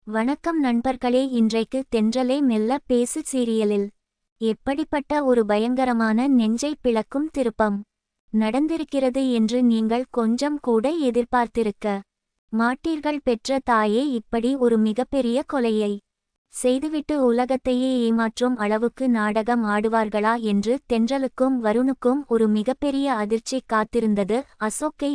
வணக்கம் நண்பர்களே, இன்றைக்கு தென்றலே மெல்ல பேசு சீரியலில் எப்படிப்பட்ட ஒரு பயங்கரமான நெஞ்சை பிளக்கும் திருப்பம் நடந்திருக்கிறது என்று நீங்கள் கொஞ்சம் கூட எதிர்பார்த்திருக்க மாட்டீர்கள். பெற்ற தாயே இப்படி ஒரு மிகப்பெரிய கொலையை செய்துவிட்டு உலகத்தையே ஏமாற்றும் அளவுக்கு நாடகம் ஆடுவார்களா என்று தென்றலுக்கும் வருணுக்கும் ஒரு மிகப்பெரிய அதிர்ச்சி காத்திருந்தது. அசோக்கை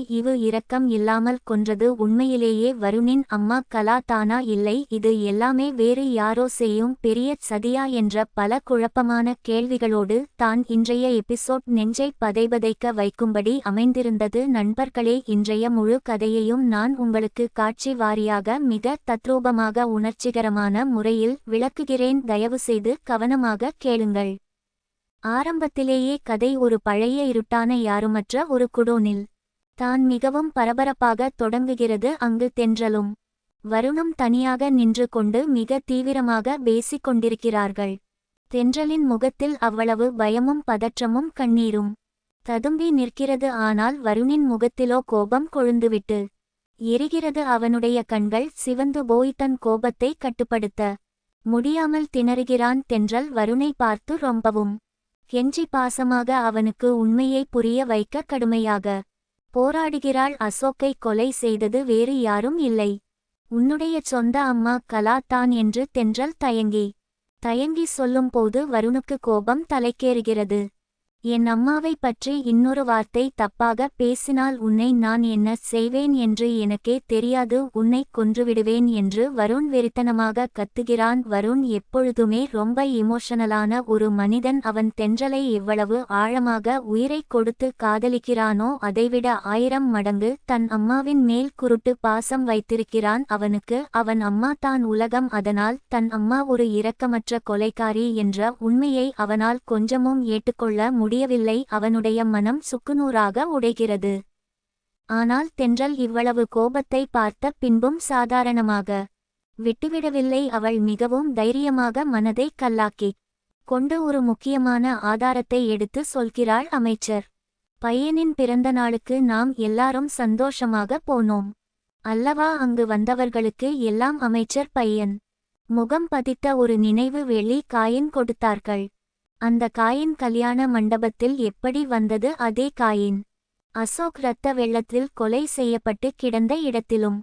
இரக்கம் இல்லாமல் கொன்றது உண்மையிலேயே வருணின் அம்மா கலா தானா, இல்லை இது எல்லாமே வேறு யாரோ செய்யும் பெரிய சதியா என்ற பல குழப்பமான கேள்விகளோடு தான் இன்றைய எபிசோட் நெஞ்சை பதைபதைக்க வைக்கும்படி அமைந்திருந்தது. நண்பர்களே, இன்றைய முழு கதையையும் நான் உங்களுக்கு காட்சி வாரியாக மிக தத்ரூபமாக உணர்ச்சிகரமான முறையில் விளக்குகிறேன். தயவுசெய்து கவனமாக கேளுங்கள். ஆரம்பத்திலேயே கதை ஒரு பழைய இருட்டான யாருமற்ற ஒரு குடோனில் தான் மிகவும் பரபரப்பாக தொடங்குகிறது. அங்கு தென்றலும் வருணும் தனியாக நின்று கொண்டு மிக தீவிரமாக பேசிக் கொண்டிருக்கிறார்கள். தென்றலின் முகத்தில் அவ்வளவு பயமும் பதற்றமும் கண்ணீரும் ததும்பி நிற்கிறது. ஆனால் வருணின் முகத்திலோ கோபம் கொழுந்துவிட்டு எரிகிறது. அவனுடைய கண்கள் சிவந்து போய் தன் கோபத்தை கட்டுப்படுத்த முடியாமல் திணறுகிறான். தென்றல் வருணை பார்த்து ரொம்பவும் கெஞ்சி பாசமாக அவனுக்கு உண்மையை புரிய வைக்க கடுமையாக போராடுகிறாள். அசோக்கை கொலை செய்தது வேறு யாரும் இல்லை, உன்னுடைய சொந்த அம்மா கலா தான் என்று தென்றல் தயங்கி சொல்லும்போது வருணுக்கு கோபம் தலைக்கேறுகிறது. என் அம்மாவை பற்றி இன்னொரு வார்த்தை தப்பாக பேசினால் உன்னை நான் என்ன செய்வேன் என்று எனக்கே தெரியாது, உன்னை கொன்றுவிடுவேன் என்று வருண் வெறித்தனமாக கத்துகிறான். வருண் எப்பொழுதுமே ரொம்ப இமோஷனலான ஒரு மனிதன். அவன் தென்றலை எவ்வளவு ஆழமாக உயிரை கொடுத்து காதலிக்கிறானோ அதைவிட 1000 மடங்கு தன் அம்மாவின் மேல் குருட்டு பாசம் வைத்திருக்கிறான். அவனுக்கு அவன் அம்மா தான் உலகம். அதனால் தன் அம்மா ஒரு இரக்கமற்ற கொலைகாரி என்ற உண்மையை அவனால் கொஞ்சமும் ஏற்றுக்கொள்ள முடியவில்லை. அவனுடைய மனம் சுக்குநூறாக உடைகிறது. ஆனால் தென்றல் இவ்வளவு கோபத்தை பார்த்த பின்பும் சாதாரணமாக விட்டுவிடவில்லை. அவள் மிகவும் தைரியமாக மனதை கல்லாக்கிக் கொண்டு ஒரு முக்கியமான ஆதாரத்தை எடுத்து சொல்கிறாள். அமைச்சர் பையனின் பிறந்த நாளுக்கு நாம் எல்லாரும் சந்தோஷமாக போனோம் அல்லவா? அங்கு வந்தவர்களுக்கு எல்லாம் அமைச்சர் பையன் முகம் பதித்த ஒரு நினைவு வெள்ளி காயின் கொடுத்தார்கள். அந்த காயின் கல்யாண மண்டபத்தில் எப்படி வந்தது? அதே காயின் அசோக் இரத்த வெள்ளத்தில் கொலை செய்யப்பட்டு கிடந்த இடத்திலும்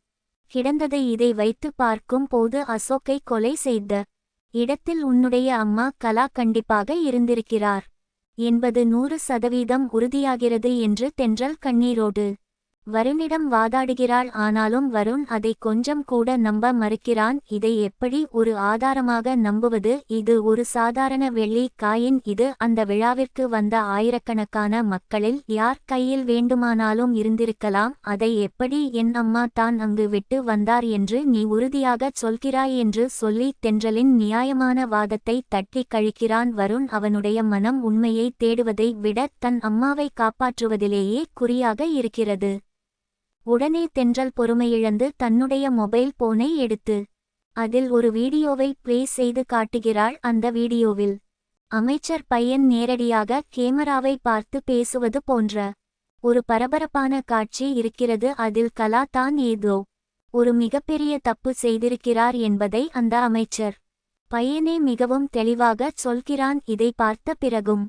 கிடந்தது. இதை வைத்து பார்க்கும் போது அசோக்கை கொலை செய்த இடத்தில் உன்னுடைய அம்மா கலா கண்டிப்பாக இருந்திருக்கிறார் என்பது 100% உறுதியாகிறது என்று தென்றல் கண்ணீரோடு வருணிடம் வாதாடுகிறாள். ஆனாலும் வருண் அதை கொஞ்சம் கூட நம்ப மறுக்கிறான். இதை எப்படி ஒரு ஆதாரமாக நம்புவது? இது ஒரு சாதாரண வெள்ளி காயின். இது அந்த விழாவிற்கு வந்த ஆயிரக்கணக்கான மக்களில் யார் கையில் வேண்டுமானாலும் இருந்திருக்கலாம். அதை எப்படி என் அம்மா தான் அங்கு விட்டு வந்தார் என்று நீ உறுதியாகச் சொல்கிறாய் என்று சொல்லி தென்றலின் நியாயமான வாதத்தை தட்டி கழிக்கிறான். வருண் அவனுடைய மனம் உண்மையை தேடுவதை விட தன் அம்மாவை காப்பாற்றுவதிலேயே குறியாக இருக்கிறது. உடனே தென்றல் பொறுமையிழந்து தன்னுடைய மொபைல் போனை எடுத்து அதில் ஒரு வீடியோவை ப்ளே செய்து காட்டுகிறாள். அந்த வீடியோவில் அமைச்சர் பையன் நேரடியாக கேமராவை பார்த்து பேசுவது போன்ற ஒரு பரபரப்பான காட்சி இருக்கிறது. அதில் கலா தான் ஏதோ ஒரு மிகப்பெரிய தப்பு செய்திருக்கிறார் என்பதை அந்த அமைச்சர் பையனே மிகவும் தெளிவாக சொல்கிறான். இதை பார்த்த பிறகும்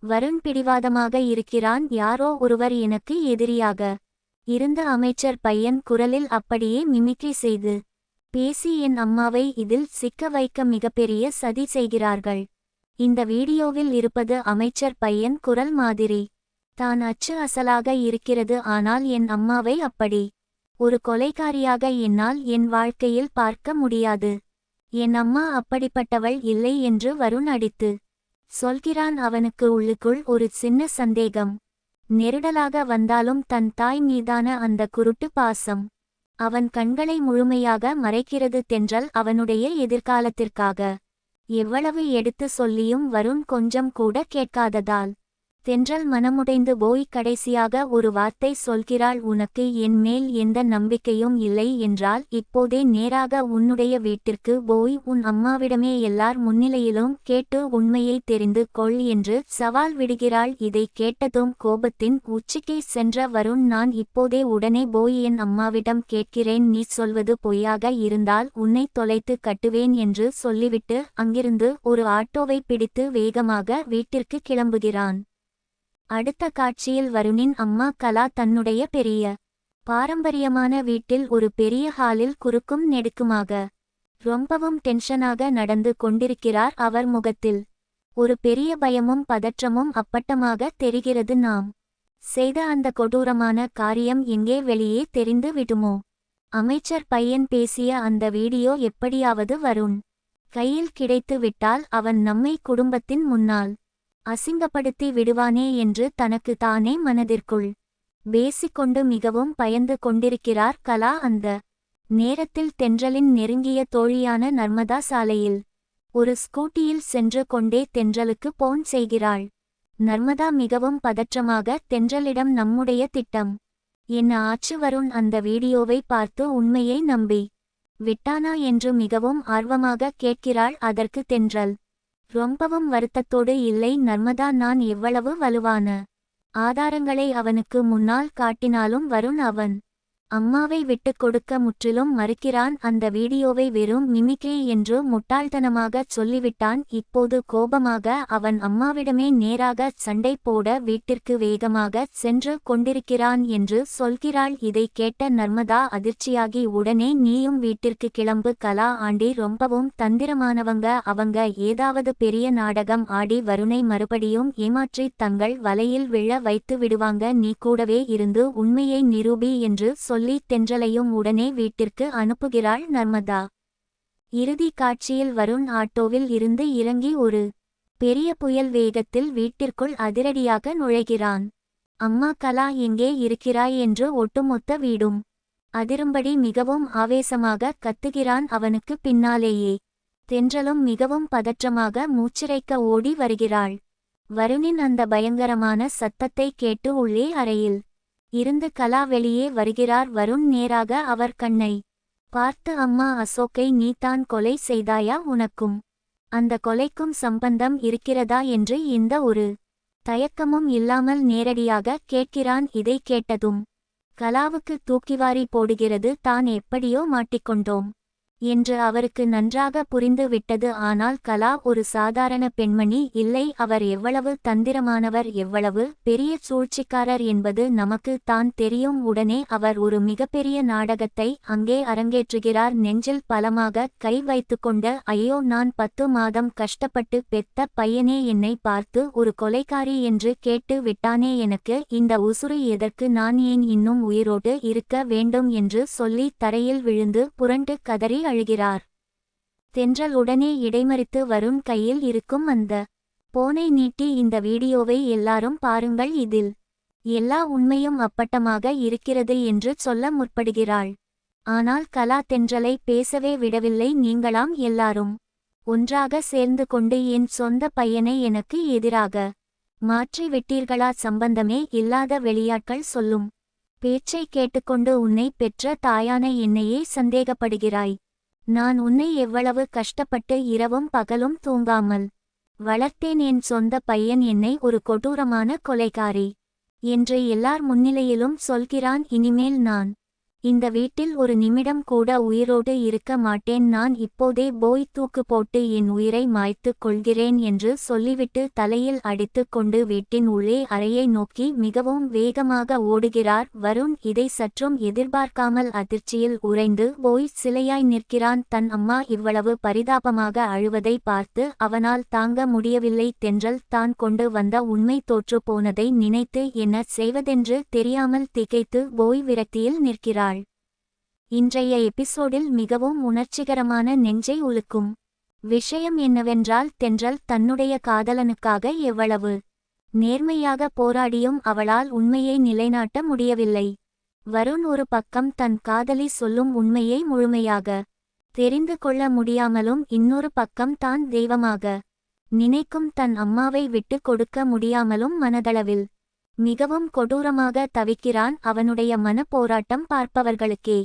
வருண் பிடிவாதமாக இருக்கிறான். யாரோ ஒருவர் எனக்கு எதிரியாக இருந்த அமைச்சர் பையன் குரலில் அப்படியே மிமிக்ரி செய்து பேசி என் அம்மாவை இதில் சிக்க வைக்க மிகப்பெரிய சதி செய்கிறார்கள். இந்த வீடியோவில் இருப்பது அமைச்சர் பையன் குரல் மாதிரி தான் அச்சு அசலாக இருக்கிறது. ஆனால் என் அம்மாவை அப்படி ஒரு கொலைகாரியாக என்னால் என் வாழ்க்கையில் பார்க்க முடியாது. என் அம்மா அப்படிப்பட்டவள் இல்லை என்று வருண் அடித்து சொல்கிறான். அவனுக்கு உள்ளுக்குள் ஒரு சின்ன சந்தேகம் நெருடலாக வந்தாலும் தன் தாய் மீதான அந்த குருட்டு பாசம் அவன் கண்களை முழுமையாக மறைக்கிறது. தென்றல் அவனுடைய எதிர்காலத்திற்காக எவ்வளவு எடுத்து சொல்லியும் வருண் கொஞ்சம் கூட கேட்காததால் தென்றல் மனமுடைந்து போய் கடைசியாக ஒரு வார்த்தை சொல்கிறாள், உனக்கு என் மேல் எந்த நம்பிக்கையும் இல்லை என்றால் இப்போதே நேராக உன்னுடைய வீட்டிற்கு போய் உன் அம்மாவிடமே எல்லார் முன்னிலையிலும் கேட்டு உண்மையை தெரிந்து கொள் என்று சவால் விடுகிறாள். இதை கேட்டதும் கோபத்தின் உச்சிக்கே சென்ற வருண், நான் இப்போதே உடனே போய் என் அம்மாவிடம் கேட்கிறேன், நீ சொல்வது பொய்யாக இருந்தால் உன்னை தொலைத்து கட்டுவேன் என்று சொல்லிவிட்டு அங்கிருந்து ஒரு ஆட்டோவை பிடித்து வேகமாக வீட்டிற்கு கிளம்புகிறான். அடுத்த காட்சியில் வருணின் அம்மா கலா தன்னுடைய பெரிய பாரம்பரியமான வீட்டில் ஒரு பெரிய ஹாலில் குறுக்கும் நெடுக்குமாக ரொம்பவும் டென்ஷனாக நடந்து கொண்டிருக்கிறார். அவர் முகத்தில் ஒரு பெரிய பயமும் பதற்றமும் அப்பட்டமாக தெரிகிறது. நாம் செய்த அந்த கொடூரமான காரியம் எங்கே வெளியே தெரிந்து விடுமோ? அமைச்சர் பையன் பேசிய அந்த வீடியோ எப்படியாவது வருண் கையில் கிடைத்து விட்டால் அவன் நம்மை குடும்பத்தின் முன்னால் அசிங்கப்படுத்தி விடுவானே என்று தனக்கு தானே மனதிற்குள் பேசிக்கொண்டு மிகவும் பயந்து கொண்டிருக்கிறார் கலா. அந்த நேரத்தில் தென்றலின் நெருங்கிய தோழியான நர்மதா சாலையில் ஒரு ஸ்கூட்டியில் சென்று கொண்டே தென்றலுக்கு போன் செய்கிறாள். நர்மதா மிகவும் பதற்றமாக தென்றலிடம், நம்முடைய திட்டம் என்ன ஆச்சு வருண்? அந்த வீடியோவை பார்த்து உண்மையை நம்பி விட்டானா என்று மிகவும் ஆர்வமாக கேட்கிறாள். அதற்கு தென்றல் ரொம்பவும் வருத்தத்தோடு, இல்லை நர்மதா, நான் எவ்வளவு வலுவான ஆதாரங்களை அவனுக்கு முன்னால் காட்டினாலும் வருண் அவன் அம்மாவை விட்டுக் கொடுக்க முற்றிலும் மறுக்கிறான். அந்த வீடியோவை வெறும் மிமிக்ரி என்று முட்டாள்தனமாக சொல்லிவிட்டான். இப்போது கோபமாக அவன் அம்மாவிடமே நேராக சண்டை போட வீட்டிற்கு வேகமாக சென்று கொண்டிருக்கிறான் என்று சொல்கிறாள். இதை கேட்ட நர்மதா அதிர்ச்சியாகி, உடனே நீயும் வீட்டிற்கு கிளம்பு கலா, ஆண்டி ரொம்பவும் தந்திரமானவங்க, அவங்க ஏதாவது பெரிய நாடகம் ஆடி வருணை மறுபடியும் ஏமாற்றி தங்கள் வலையில் விழ வைத்து விடுவாங்க, நீ கூடவே இருந்து உண்மையை நிரூபி என்று சொல்லி தென்றலையும் உடனே வீட்டிற்கு அனுப்புகிறாள் நர்மதா. இறுதி காட்சியில் வருண் ஆட்டோவில் இருந்து இறங்கி ஒரு பெரிய புயல் வேகத்தில் வீட்டிற்குள் அதிரடியாக நுழைகிறான். அம்மா கலா, எங்கே இருக்கிறாய் என்று ஒட்டுமொத்த வீடும் அதிரும்படி மிகவும் ஆவேசமாக கத்துகிறான். அவனுக்கு பின்னாலேயே தென்றலும் மிகவும் பதற்றமாக மூச்சிறைக்க ஓடி வருகிறாள். வருணின் அந்த பயங்கரமான சத்தத்தை கேட்டு உள்ளே அறையில் இருந்து கலா வெளியே வருகிறார். வருண் நேராக அவர் கண்ணை பார்த்து, அம்மா அசோக்கை நீதான் கொலை செய்தாயா? உனக்கும் அந்த கொலைக்கும் சம்பந்தம் இருக்கிறதா என்று எந்த ஒரு தயக்கமும் இல்லாமல் நேரடியாக கேட்கிறான். இதை கேட்டதும் கலாவுக்கு தூக்கிவாரி போடுகிறது. தான் எப்படியோ மாட்டிக்கொண்டோம் என்று அவருக்கு நன்றாக புரிந்து விட்டது. ஆனால் கலா ஒரு சாதாரண பெண்மணி இல்லை, அவர் எவ்வளவு தந்திரமானவர், எவ்வளவு பெரிய சூழ்ச்சிக்காரர் என்பது நமக்கு தான் தெரியும். உடனே அவர் ஒரு மிகப்பெரிய நாடகத்தை அங்கே அரங்கேற்றுகிறார். நெஞ்சில் பலமாக கை வைத்துக்கொண்டு, ஐயோ, நான் 10 மாதம் கஷ்டப்பட்டு பெத்த பையனே என்னை பார்த்து ஒரு கொலைக்காரி என்று கேட்டு விட்டானே, எனக்கு இந்த உசுறு எதற்கு, நான் ஏன் இன்னும் உயிரோடு இருக்க வேண்டும் என்று சொல்லி தரையில் விழுந்து புரண்டு கதறி அழுகிறார். தென்றல் உடனே இடைமறித்து வருண் கையில் இருக்கும் அந்த போனை நீட்டி, இந்த வீடியோவை எல்லாரும் பாருங்கள், இதில் எல்லா உண்மையும் அப்பட்டமாக இருக்கிறது என்று சொல்ல முற்படுகிறாள். ஆனால் கலா தென்றலை பேசவே விடவில்லை. நீங்களாம் எல்லாரும் ஒன்றாக சேர்ந்து கொண்டு என் சொந்த பையனை எனக்கு எதிராக மாற்றி விட்டீர்களா? சம்பந்தமே இல்லாத வெளியாட்கள் சொல்லும் பேச்சை கேட்டுக்கொண்டு உன்னை பெற்ற தாயான என்னையே சந்தேகப்படுகிறாய். நான் உன்னை எவ்வளவு கஷ்டப்பட்டு இரவும் பகலும் தூங்காமல் வளர்த்தேன். என் சொந்த பையன் என்னை ஒரு கொடூரமான கொலைகாரி என்று எல்லார் முன்னிலையிலும் சொல்கிறான். இனிமேல் நான் இந்த வீட்டில் ஒரு நிமிடம் கூட உயிரோடு இருக்க மாட்டேன். நான் இப்போதே போய் தூக்கு போட்டு என் உயிரை மாய்த்துக் கொள்கிறேன் என்று சொல்லிவிட்டு தலையில் அடித்து கொண்டு வீட்டின் உள்ளே அறையை நோக்கி மிகவும் வேகமாக ஓடுகிறார். வருண் இதை சற்றும் எதிர்பார்க்காமல் அதிர்ச்சியில் உறைந்து போய் சிலையாய் நிற்கிறான். தன் அம்மா இவ்வளவு பரிதாபமாக அழுவதை பார்த்து அவனால் தாங்க முடியவில்லை. தென்றல் தான் கொண்டு வந்த உண்மை தோற்று போனதை நினைத்து என்ன செய்வதென்று தெரியாமல் திகைத்து போய் விரக்தியில் நிற்கிறாள். இன்றைய எபிசோடில் மிகவும் உணர்ச்சிகரமான நெஞ்சை உலுக்கும் விஷயம் என்னவென்றால், தென்றல் தன்னுடைய காதலனுக்காக எவ்வளவு நேர்மையாக போராடியும் அவளால் உண்மையை நிலைநாட்ட முடியவில்லை. வருண் ஒரு பக்கம் தன் காதலி சொல்லும் உண்மையை முழுமையாக தெரிந்து கொள்ள முடியாமலும், இன்னொரு பக்கம் தான் தெய்வமாக நினைக்கும் தன் அம்மாவை விட்டு கொடுக்க முடியாமலும் மனதளவில் மிகவும் கொடூரமாக தவிக்கிறான். அவனுடைய மனப்போராட்டம் பார்ப்பவர்களுக்கே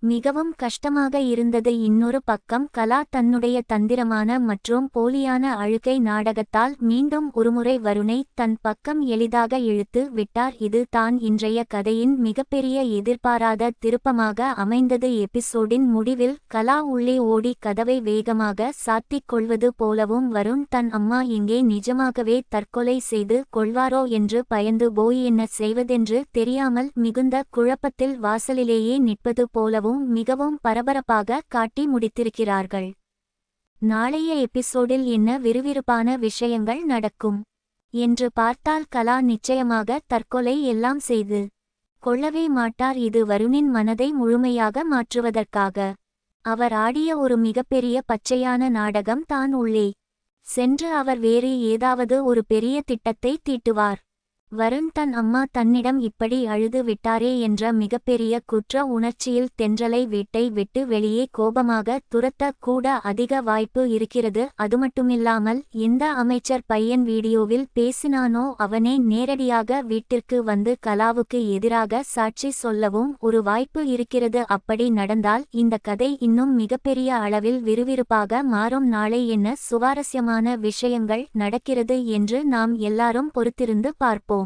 மிகவும் கஷ்டமாக இருந்தது. இன்னொரு பக்கம் கலா தன்னுடைய தந்திரமான மற்றும் போலியான அழுகை நாடகத்தால் மீண்டும் ஒருமுறை வருணை தன் பக்கம் எளிதாக இழுத்து விட்டார். இது தான் இன்றைய கதையின் மிகப்பெரிய எதிர்பாராத திருப்பமாக அமைந்தது. எபிசோடின் முடிவில் கலா உள்ளே ஓடி கதவை வேகமாக சாத்திக் கொள்வது போலவும் வருண் தன் அம்மா இங்கே நிஜமாகவே தற்கொலை செய்து கொள்வாரோ என்று பயந்து போய் என்ன செய்வதென்று தெரியாமல் மிகுந்த குழப்பத்தில் வாசலிலேயே நிற்பது போலவும் மிகவும் பரபரப்பாக காட்டி முடித்திருக்கிறார்கள். நாளைய எபிசோடில் என்ன விறுவிறுப்பான விஷயங்கள் நடக்கும் என்று பார்த்தால் கலா நிச்சயமாக தற்கொலை எல்லாம் செய்து கொள்ளவே மாட்டார். இது வருணின் மனதை முழுமையாக மாற்றுவதற்காக அவர் ஆடிய ஒரு மிகப்பெரிய பச்சையான நாடகம் தான். உள்ளே சென்று அவர் வேறு ஏதாவது ஒரு பெரிய திட்டத்தை தீட்டுவார். வருண் தன் அம்மா தன்னிடம் இப்படி அழுது விட்டாரே என்ற மிகப்பெரிய குற்ற உணர்ச்சியில் தென்றலை வீட்டை விட்டு வெளியே கோபமாக துரத்த கூட அதிக வாய்ப்பு இருக்கிறது. அதுமட்டுமில்லாமல் எந்த அமைச்சர் பையன் வீடியோவில் பேசினானோ அவனே நேரடியாக வீட்டிற்கு வந்து கலாவுக்கு எதிராக சாட்சி சொல்லவும் ஒரு வாய்ப்பு இருக்கிறது. அப்படி நடந்தால் இந்த கதை இன்னும் மிகப்பெரிய அளவில் விறுவிறுப்பாக மாறும். நாளை என்ன சுவாரஸ்யமான விஷயங்கள் நடக்கிறது என்று நாம் எல்லாரும் பொறுத்திருந்து பார்ப்போம்.